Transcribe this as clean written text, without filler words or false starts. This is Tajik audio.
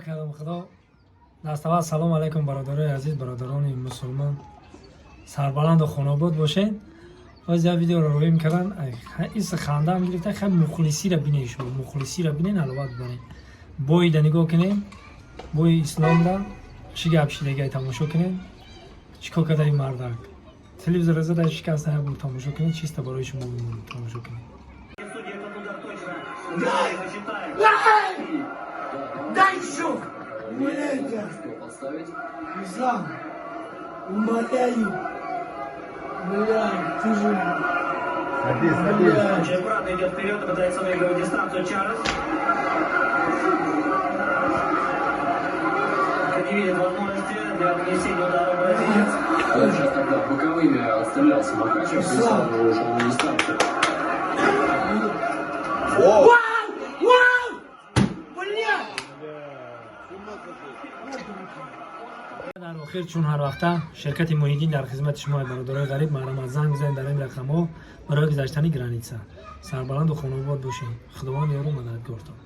کردم خدا دست اول سلام علیکم برادرای عزیز، برادران مسلمان سربلند و خاناباد باشین. از این ویدیو رو روی میکردن ایس خنده هم گرفته. خیلی مخلصی را بینید، شما مخلصی را بینید، حلوت برین بوی دا نگاه کنین، بوی اسلام دا چی گپ شیدگی تماشا کنین. چیکار کرده این مردک تلویزیون رزه دا شکسته های بود تماشا کنین. چیست برای شما تماشا کنین. Дай щук! Умоляйте! Ислам! Умоляю! Умоляю! Ты же... Садись. Очень аккуратно идет вперед и пытается выигрывать дистанцию Чарльз. Не видит возможности для нанесения удара бразилец. Он сейчас тогда боковыми отстрелялся Махачев, и сразу же ушел на дистанцию. در آخر چون هر وقته شرکت محیدین در خدمت شما برادرای غریب محرم زنگ بزنید در این رقم‌ها برای گذشتن گرانیتسا. سربلند و خانواد باشین. خداوند یارو مددگارتان.